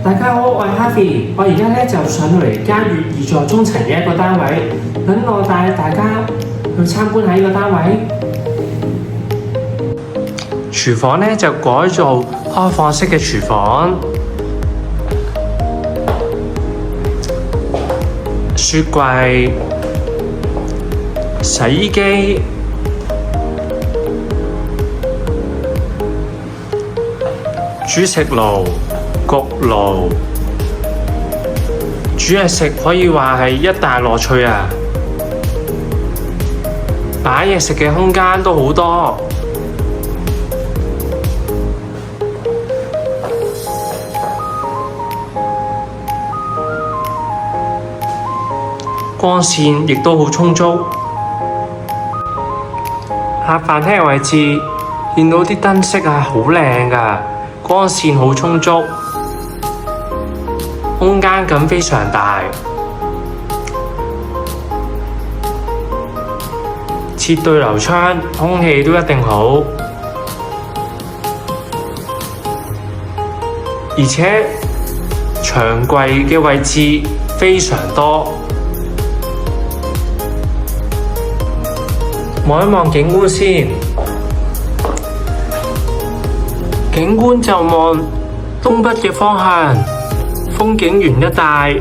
大家好，我係 Harvey，我而家咧就上到嚟嘉悦2座中層嘅一個單位，等我帶大家去參觀下呢個單位。廚房咧就改做開放式嘅廚房，雪櫃、洗衣機、煮食爐、焗爐，煮嘢食可以話係一大樂趣啊！擺嘢食嘅空間都好多，光線亦都好充足。客飯廳嘅位置見到啲燈飾係好靚㗎，光線好充足，空間感非常大。設對流窗，空氣都一定好。而且長櫃嘅位置非常多。望一望景觀先，景觀就望東北嘅方向，風景園一帶。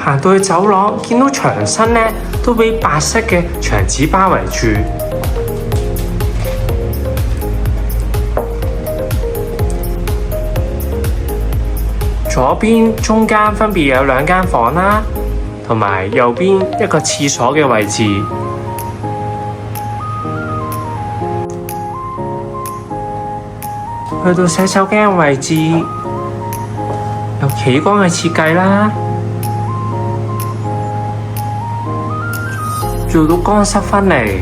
行到去走廊，見到牆身呢都俾白色嘅牆紙包圍住。左邊、中間分別有2間房啦，同埋右邊一個廁所嘅位置。去到洗手間嘅位置，有企缸嘅設計啦。做到乾濕分離，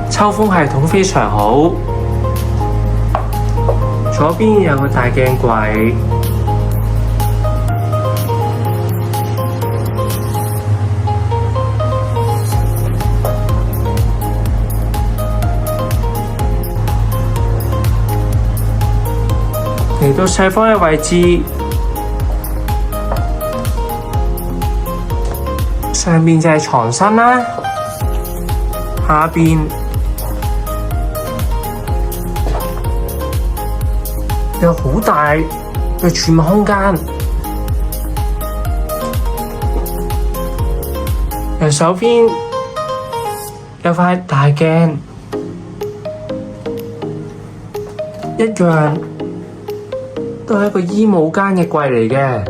抽風系統非常好。左邊有個大鏡櫃，嚟到細房嘅位置。上面就係床身啦，下邊有好大嘅儲物空間，右手邊有塊大鏡，一樣都係一個衣帽間嘅櫃嚟嘅，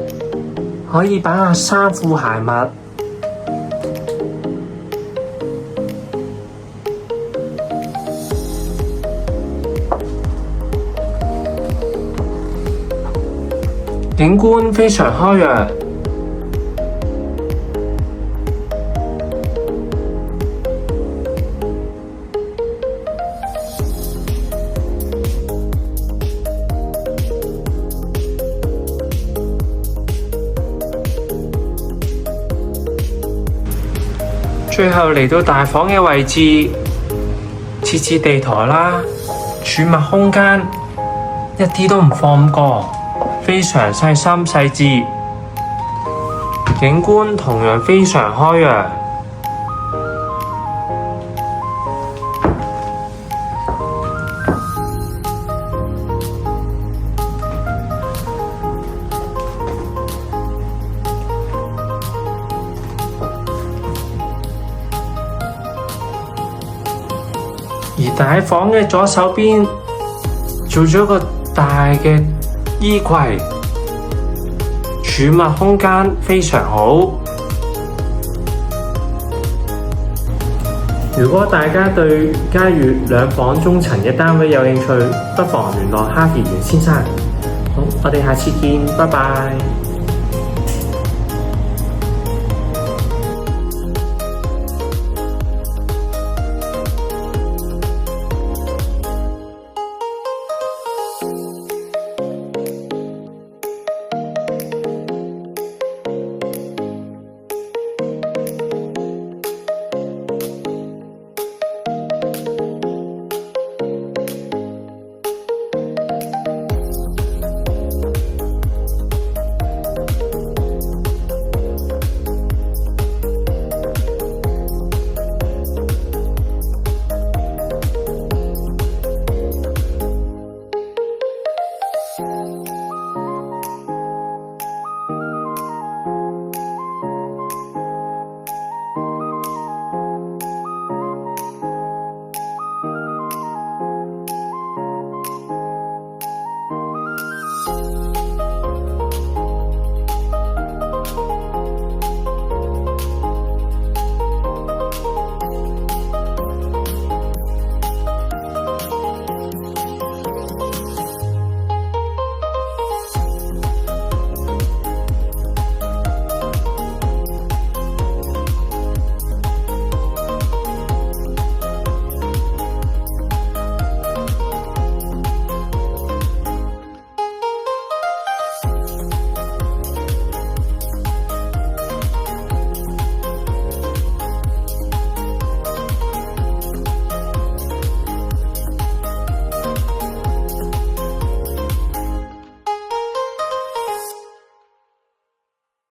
可以擺下衫褲鞋襪。景觀非常開揚，最後嚟到大房嘅位置，設地台啦，儲物空間一啲都唔放過。非常細心細緻，景觀同樣非常開揚。而大房嘅左手邊做咗個大嘅衣櫃，儲物空間非常好。如果大家對嘉悦2房中層嘅單位有興趣，不妨聯絡Harvey袁先生。好，我哋下次見，拜拜。